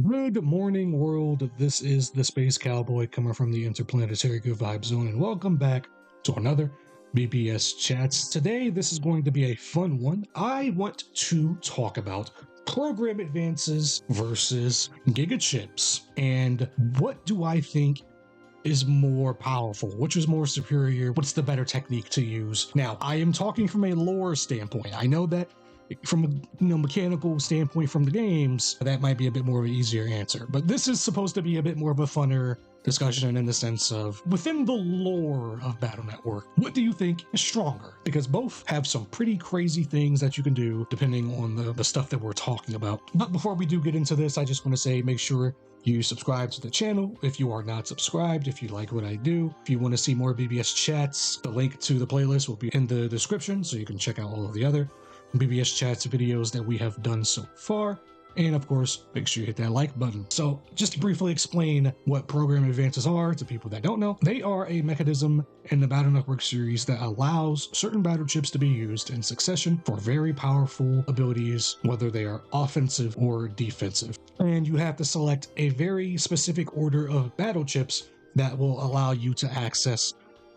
Good morning, world. This is the Space Cowboy coming from the Interplanetary Good Vibe Zone, and welcome back to another BBS Chats. Today, this is going to be a fun one. I want to talk about program advances versus Giga chips, and what do I think is more powerful, which is more superior, what's the better technique to use. Now, I am talking from a lore standpoint. I know that from a mechanical standpoint from the games, that might be a bit more of an easier answer. But this is supposed to be a bit more of a funner discussion in the sense of, within the lore of Battle Network, what do you think is stronger? Because both have some pretty crazy things that you can do depending on the stuff that we're talking about. But before we do get into this, I just want to say, make sure you subscribe to the channel if you are not subscribed, if you like what I do. If you want to see more BBS chats, the link to the playlist will be in the description, so you can check out all of the other BBS chats videos that we have done so far. And of course, make sure you hit that like button. So just to briefly explain what program advances are to people that don't know, they are a mechanism in the Battle Network series that allows certain battle chips to be used in succession for very powerful abilities, whether they are offensive or defensive. And you have to select a very specific order of battle chips that will allow you to access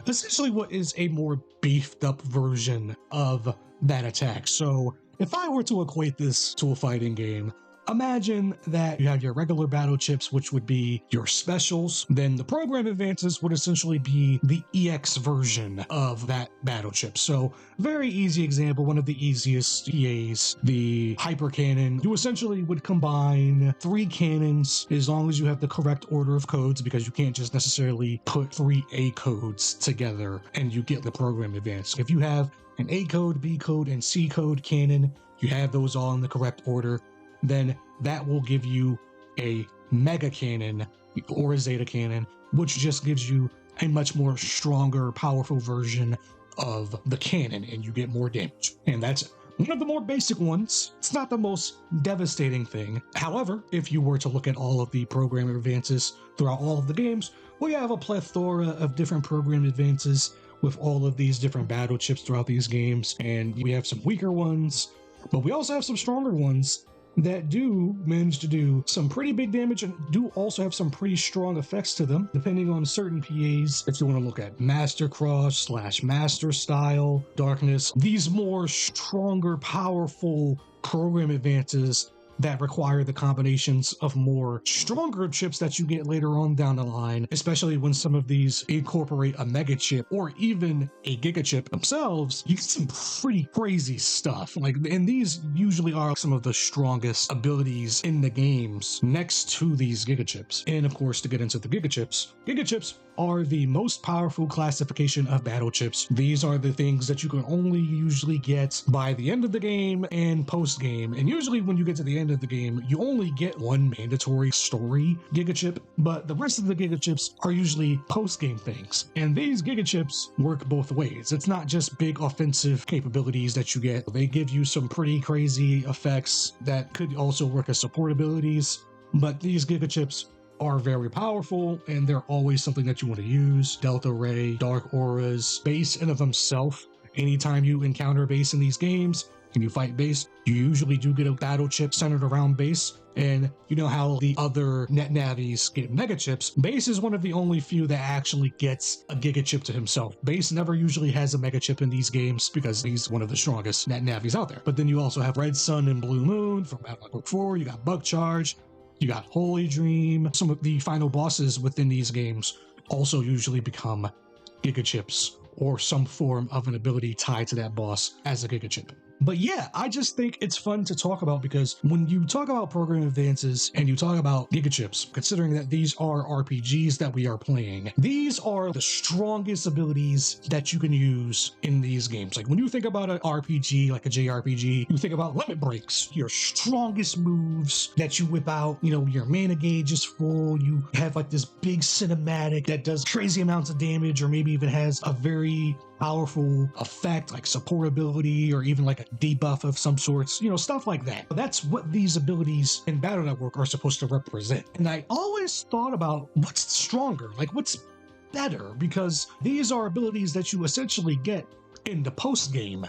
essentially what is a more beefed up version of that attack. So if I were to equate this to a fighting game, imagine that you have your regular battle chips, which would be your specials. Then the program advances would essentially be the EX version of that battle chip. So very easy example, one of the easiest EAs, the hyper cannon. You essentially would combine 3 cannons as long as you have the correct order of codes, because you can't just necessarily put 3 A codes together and you get the program advance. If you have an A code, B code, and C code cannon, you have those all in the correct order, then that will give you a mega cannon or a zeta cannon, which just gives you a much more stronger, powerful version of the cannon, and you get more damage. And that's one of the more basic ones. It's not the most devastating thing. However, if you were to look at all of the program advances throughout all of the games, we have a plethora of different program advances with all of these different battle chips throughout these games. And we have some weaker ones, but we also have some stronger ones that do manage to do some pretty big damage and do also have some pretty strong effects to them, depending on certain PAs. If you want to look at Master Cross / Master Style, Darkness, these more stronger, powerful program advances that require the combinations of more stronger chips that you get later on down the line, especially when some of these incorporate a mega chip or even a giga chip themselves. You get some pretty crazy stuff. And these usually are some of the strongest abilities in the games next to these giga chips. And of course, to get into the giga chips are the most powerful classification of battle chips. These are the things that you can only usually get by the end of the game and post game. And usually when you get to the end of the game, you only get one mandatory story giga chip, but the rest of the giga chips are usually post game things. And these giga chips work both ways. It's not just big offensive capabilities that you get. They give you some pretty crazy effects that could also work as support abilities, but these giga chips are very powerful, and they're always something that you want to use. Delta Ray, Dark Auras, base in of themselves. Anytime you encounter base in these games and you fight base, you usually do get a battle chip centered around base. And you know how the other net navies get mega chips? Base is one of the only few that actually gets a giga chip to himself. Base never usually has a mega chip in these games because he's one of the strongest net navies out there. But then you also have Red Sun and Blue Moon from Battle Network 4. You got Bug Charge. You got Holy Dream. Some of the final bosses within these games also usually become giga chips or some form of an ability tied to that boss as a giga chip. But yeah, I just think it's fun to talk about, because when you talk about program advances and you talk about giga chips, considering that these are RPGs that we are playing, these are the strongest abilities that you can use in these games. Like when you think about an RPG, like a JRPG, you think about limit breaks, your strongest moves that you whip out, your mana gauge is full, you have like this big cinematic that does crazy amounts of damage, or maybe even has a very powerful effect like support ability or even like a debuff of some sorts, stuff like that. That's what these abilities in Battle Network are supposed to represent. And I always thought about what's stronger, like what's better, because these are abilities that you essentially get in the post game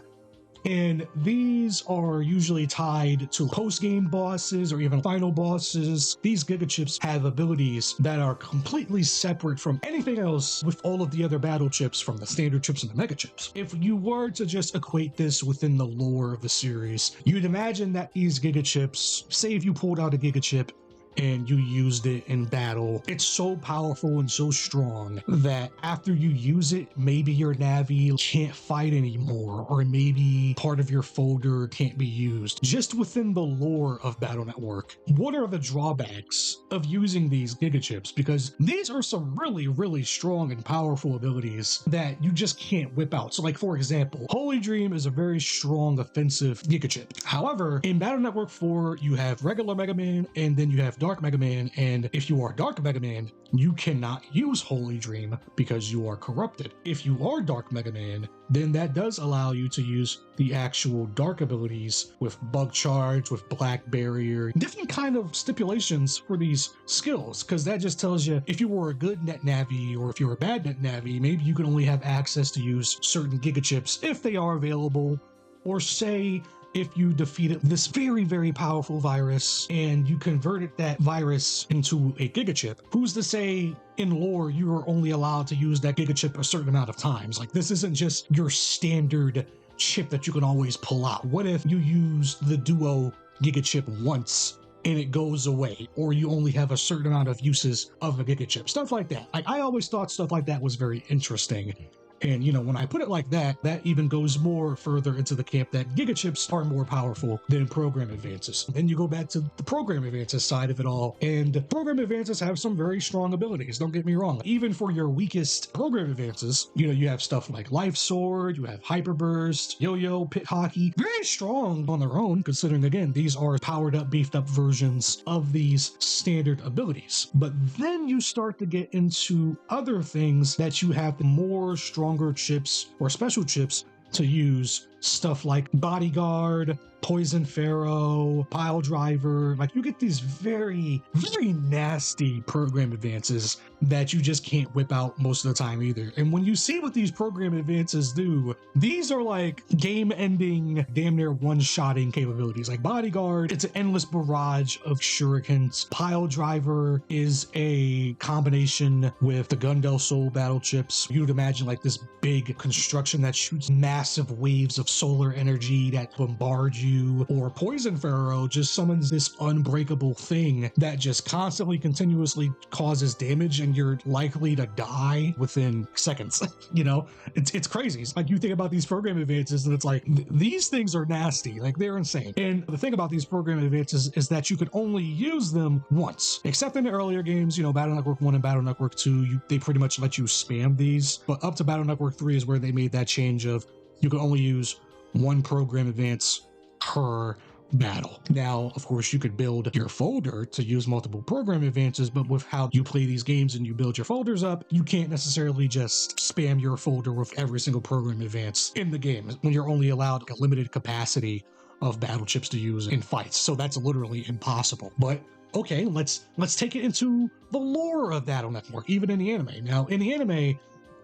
And these are usually tied to post-game bosses or even final bosses. These Giga chips have abilities that are completely separate from anything else with all of the other battle chips, from the standard chips and the mega chips. If you were to just equate this within the lore of the series, you'd imagine that these Giga chips, say if you pulled out a Giga chip and you used it in battle, it's so powerful and so strong that after you use it, maybe your Navi can't fight anymore, or maybe part of your folder can't be used. Just within the lore of Battle Network, what are the drawbacks of using these Giga chips? Because these are some really, really strong and powerful abilities that you just can't whip out. So like, for example, Holy Dream is a very strong offensive Giga chip. However, in Battle Network 4, you have regular Mega Man, and then you have Dark Mega Man, and if you are Dark Mega Man, you cannot use Holy Dream because you are corrupted. If you are Dark Mega Man, then that does allow you to use the actual dark abilities with Bug Charge, with Black Barrier, different kind of stipulations for these skills, because that just tells you if you were a good Net Navi or if you're a bad Net Navi, maybe you can only have access to use certain Giga chips if they are available, or say if you defeated this very, very powerful virus and you converted that virus into a Giga chip, who's to say in lore you are only allowed to use that Giga chip a certain amount of times? Like, this isn't just your standard chip that you can always pull out. What if you use the Duo Giga chip once and it goes away, or you only have a certain amount of uses of a Giga chip? Stuff like that. I always thought stuff like that was very interesting. And, you know, when I put it like that, that even goes more further into the camp that Giga chips are more powerful than program advances. Then you go back to the program advances side of it all, and program advances have some very strong abilities, don't get me wrong. Even for your weakest program advances, you know, you have stuff like Life Sword, you have Hyper Burst, Yo-Yo, Pit Hockey, very strong on their own, considering, again, these are powered up, beefed up versions of these standard abilities. But then you start to get into other things that you have more stronger chips or special chips to use, stuff like Bodyguard, Poison Pharaoh, Pile Driver. Like, you get these very, very nasty program advances that you just can't whip out most of the time either. And when you see what these program advances do, these are like game-ending, damn near one-shotting capabilities. Like Bodyguard, it's an endless barrage of shurikens. Pile Driver is a combination with the Gundam Soul battle chips. You'd imagine like this big construction that shoots massive waves of solar energy that bombard you. Or Poison Pharaoh just summons this unbreakable thing that just constantly, continuously causes damage, and you're likely to die within seconds. You know, it's crazy. It's like, you think about these program advances and it's like, these things are nasty. Like, they're insane. And the thing about these program advances is that you could only use them once, except in the earlier games. You know, Battle Network 1 and Battle Network 2, they pretty much let you spam these, but up to Battle Network 3 is where they made that change of you can only use one program advance per battle. Now, of course, you could build your folder to use multiple program advances, but with how you play these games and you build your folders up, you can't necessarily just spam your folder with every single program advance in the game when you're only allowed a limited capacity of battle chips to use in fights. So that's literally impossible. But okay, let's take it into the lore of Battle Network, even in the anime. Now, in the anime,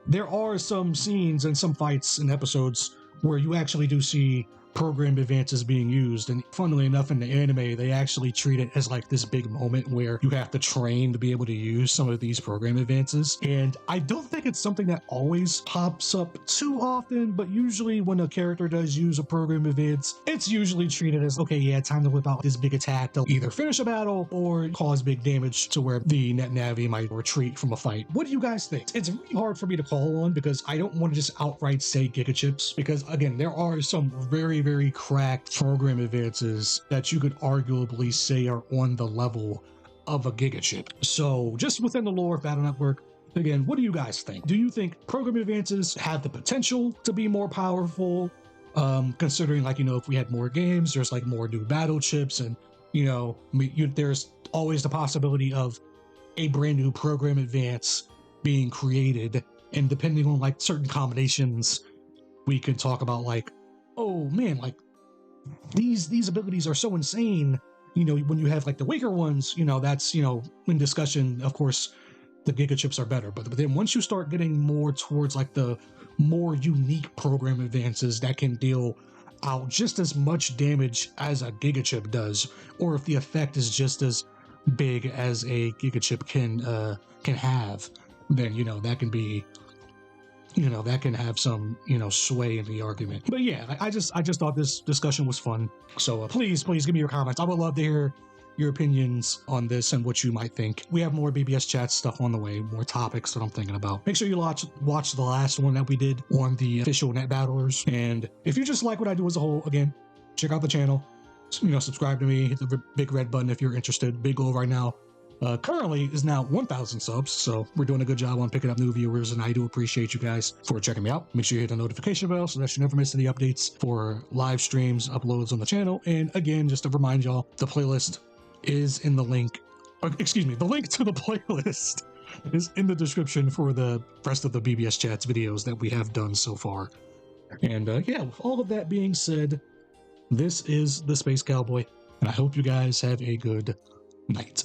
there are some scenes and some fights and episodes where you actually do see program advances being used, and funnily enough, in the anime they actually treat it as like this big moment where you have to train to be able to use some of these program advances. And I don't think it's something that always pops up too often, but usually when a character does use a program advance, it's usually treated as, okay, yeah, time to whip out this big attack. They'll either finish a battle or cause big damage to where the Net Navi might retreat from a fight. What do you guys think? It's really hard for me to call on because I don't want to just outright say Giga chips, because again, there are some very cracked program advances that you could arguably say are on the level of a Giga chip. So just within the lore of Battle Network, again, what do you guys think? Do you think program advances have the potential to be more powerful? Considering, like, you know, if we had more games, there's like more new battle chips, and you know, there's always the possibility of a brand new program advance being created, and depending on like certain combinations, we could talk about like, oh man, like these abilities are so insane. You know, when you have like the weaker ones, you know, that's, you know, in discussion, of course, the Giga chips are better. But then once you start getting more towards like the more unique program advances that can deal out just as much damage as a Giga chip does, or if the effect is just as big as a Giga chip can have, then that can be, that can have some sway in the argument. But yeah, I just thought this discussion was fun. So please give me your comments. I would love to hear your opinions on this and what you might think. We have more BBS chat stuff on the way, more topics that I'm thinking about. Make sure you watch the last one that we did on the official net battlers. And if you just like what I do as a whole, again, check out the channel. Subscribe to me, hit the big red button if you're interested. Big goal right now currently is now 1,000 subs, so we're doing a good job on picking up new viewers, and I do appreciate you guys for checking me out. Make sure you hit the notification bell so that you never miss any updates for live streams, uploads on the channel. And again, just to remind y'all, the playlist is in the link, the link to the playlist is in the description for the rest of the BBS Chats videos that we have done so far. And yeah, with all of that being said, this is the Space Cowboy, and I hope you guys have a good night.